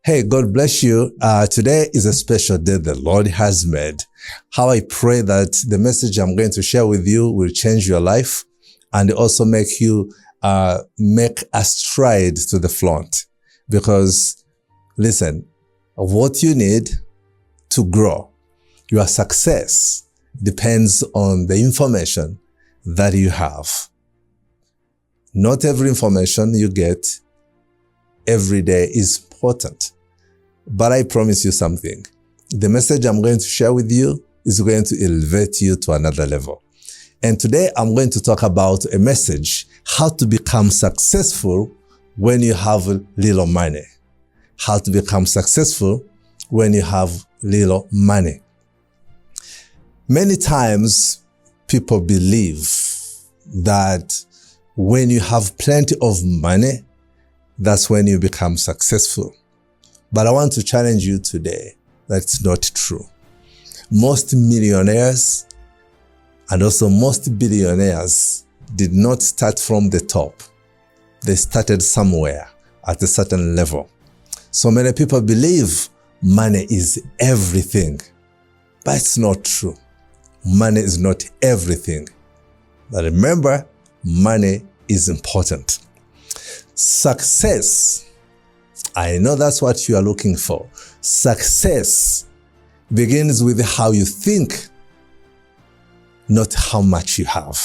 Hey, God bless you. Today is a special day the Lord has made. How I pray that the message I'm going to share with you will change your life and also make you make a stride to the front. Because, listen, what you need to grow, your success depends on the information that you have. Not every information you get every day is important. But I promise you something. The message I'm going to share with you is going to elevate you to another level. And today I'm going to talk about a message, how to become successful when you have little money. How to become successful when you have little money. Many times people believe that when you have plenty of money, that's when you become successful. But I want to challenge you today that it's not true. Most millionaires and also most billionaires did not start from the top. They started somewhere at a certain level. So many people believe money is everything, but it's not true. Money is not everything. But remember, money is important. Success, I know that's what you are looking for. Success begins with how you think, not how much you have.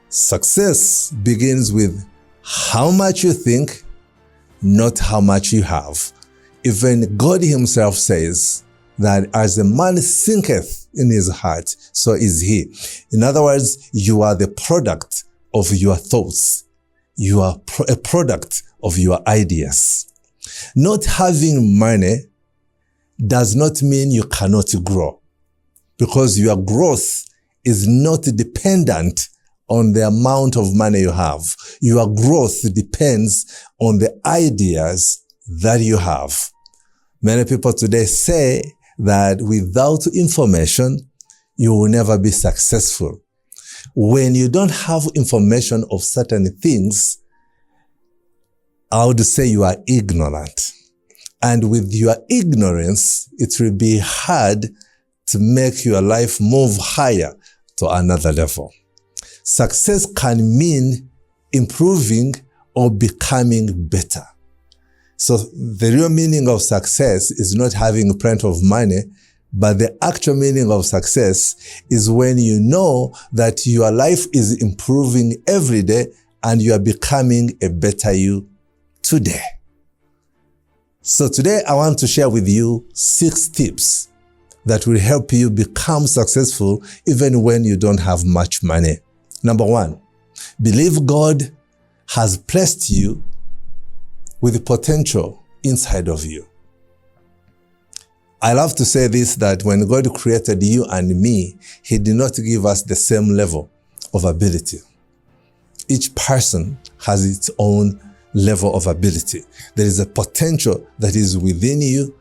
Success begins with how much you think, not how much you have. Even God himself says that as a man thinketh in his heart, so is he. In other words, you are the product of your thoughts. You are a product of your ideas. Not having money does not mean you cannot grow, because your growth is not dependent on the amount of money you have. Your growth depends on the ideas that you have. Many people today say that without information, you will never be successful. When you don't have information of certain things, I would say you are ignorant. And with your ignorance, it will be hard to make your life move higher to another level. Success can mean improving or becoming better. So the real meaning of success is not having plenty of money, but the actual meaning of success is when you know that your life is improving every day and you are becoming a better you today. So today I want to share with you 6 tips that will help you become successful even when you don't have much money. Number 1, believe God has placed you with potential inside of you. I love to say this, that when God created you and me, he did not give us the same level of ability. Each person has its own level of ability. There is a potential that is within you,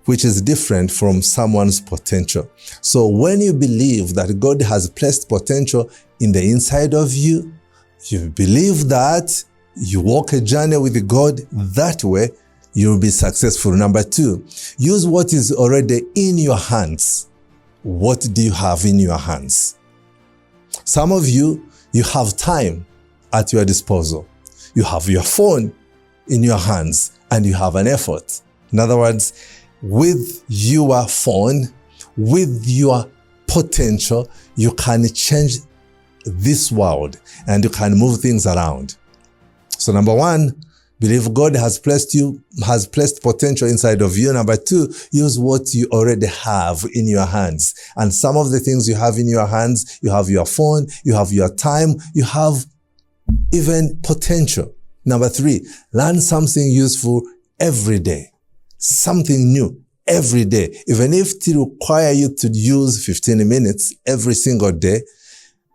which is different from someone's potential. So when you believe that God has placed potential in the inside of you, you believe that you walk a journey with God, that way you'll be successful. Number 2, use what is already in your hands. What do you have in your hands? Some of you have time at your disposal. You have your phone in your hands and you have an effort. In other words, with your phone, with your potential, you can change this world and you can move things around. So number 1, believe God has placed potential inside of you. Number 2, use what you already have in your hands. And some of the things you have in your hands, you have your phone, you have your time, you have even potential. Number 3, learn something useful every day. Something new every day. Even if it requires you to use 15 minutes every single day,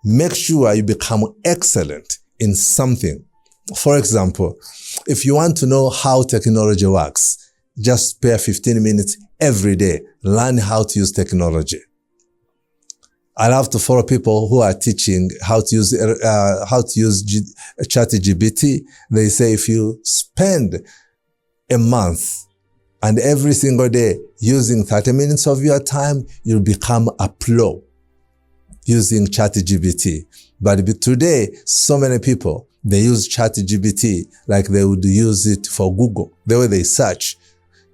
make sure you become excellent in something. For example, if you want to know how technology works, just spare 15 minutes every day. Learn how to use technology. I love to follow people who are teaching how to use ChatGPT. They say if you spend a month, and every single day using 30 minutes of your time, you'll become a pro using ChatGPT. But today, so many people, they use ChatGPT like they would use it for Google, the way they search.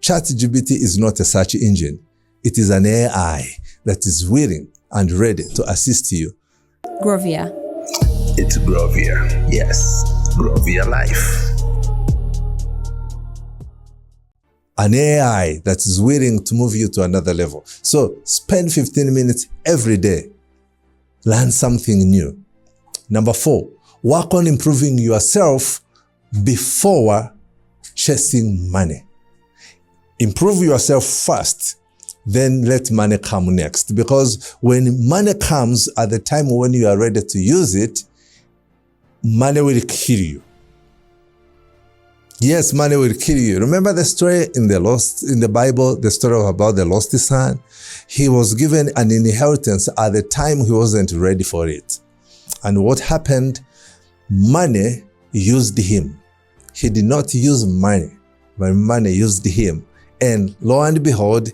ChatGPT is not a search engine. It is an AI that is willing and ready to assist you. Grovia. It's Grovia. Yes, Grovia Life. An AI that is willing to move you to another level. So spend 15 minutes every day. Learn something new. Number 4, work on improving yourself before chasing money. Improve yourself first, then let money come next. Because when money comes at the time when you are ready to use it, money will kill you. Yes, money will kill you. Remember the story in the Bible, the story about the lost son? He was given an inheritance at the time he wasn't ready for it. And what happened? Money used him. He did not use money, but money used him. And lo and behold,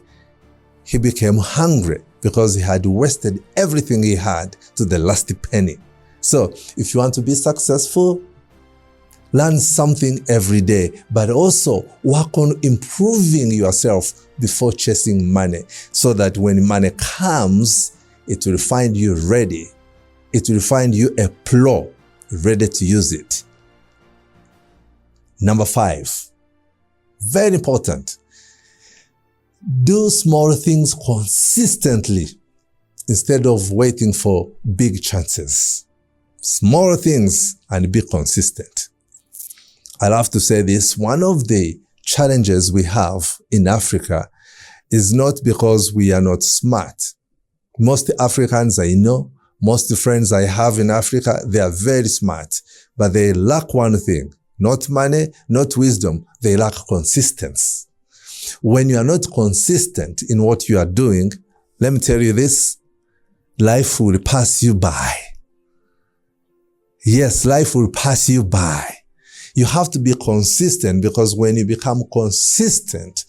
he became hungry because he had wasted everything he had to the last penny. So if you want to be successful, learn something every day, but also work on improving yourself before chasing money, so that when money comes, it will find you ready. It will find you a pro, ready to use it. Number 5, very important. Do small things consistently instead of waiting for big chances. Small things and be consistent. I love to say this. One of the challenges we have in Africa is not because we are not smart. Most Africans I know, most friends I have in Africa, they are very smart, but they lack one thing, not money, not wisdom. They lack consistency. When you are not consistent in what you are doing, let me tell you this, life will pass you by. Yes, life will pass you by. You have to be consistent, because when you become consistent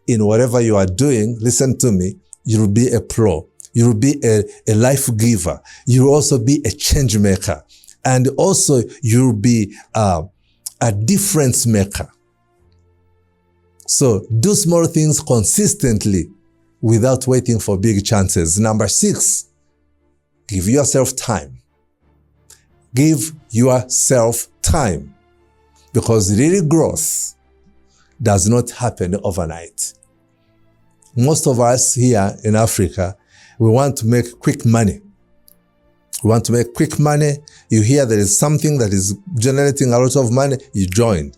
in whatever you are doing, listen to me, you will be a pro. You will be a life giver. You will also be a change maker. And also you will be a difference maker. So do small things consistently without waiting for big chances. Number 6, give yourself time. Give yourself time. Because real growth does not happen overnight. Most of us here in Africa, we want to make quick money. We want to make quick money. You hear there is something that is generating a lot of money, you join.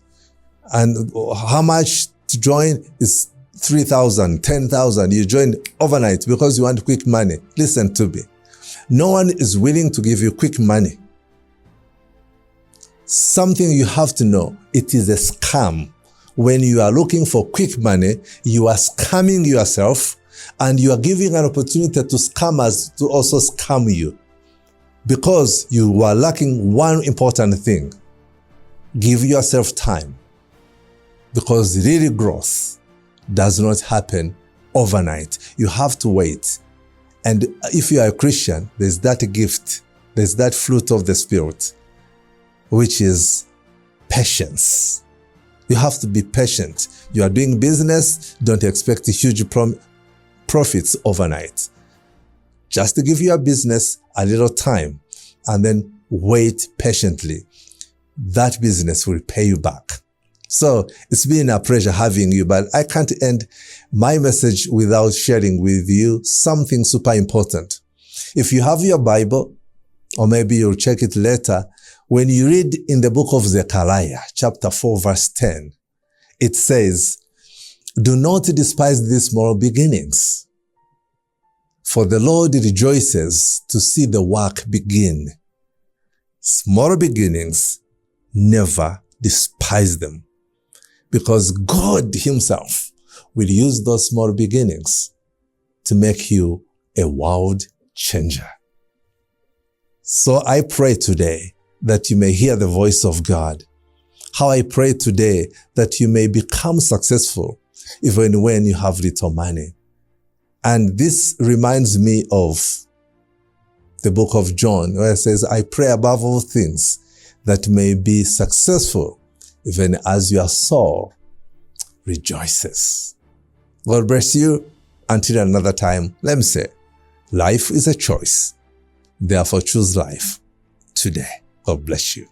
And how much to join is 3,000, 10,000. You join overnight because you want quick money. Listen to me. No one is willing to give you quick money. Something you have to know, it is a scam. When you are looking for quick money, you are scamming yourself, and you are giving an opportunity to scammers to also scam you, because you are lacking one important thing. Give yourself time, because real growth does not happen overnight. You have to wait. And if you are a Christian, there's that gift, there's that fruit of the Spirit, which is patience. You have to be patient. You are doing business, don't expect huge profits overnight. Just to give your business a little time and then wait patiently. That business will pay you back. So it's been a pleasure having you, but I can't end my message without sharing with you something super important. If you have your Bible, or maybe you'll check it later, when you read in the book of Zechariah, chapter 4, verse 10, it says, "Do not despise these small beginnings, for the Lord rejoices to see the work begin." Small beginnings, never despise them, because God Himself will use those small beginnings to make you a world changer. So I pray today that you may hear the voice of God How I pray today that you may become successful even when you have little money. And this reminds me of the book of John, where it says, I pray above all things that may be successful, even as your soul rejoices. God bless you. Until another time, let me say, life is a choice. Therefore, choose life today. God bless you.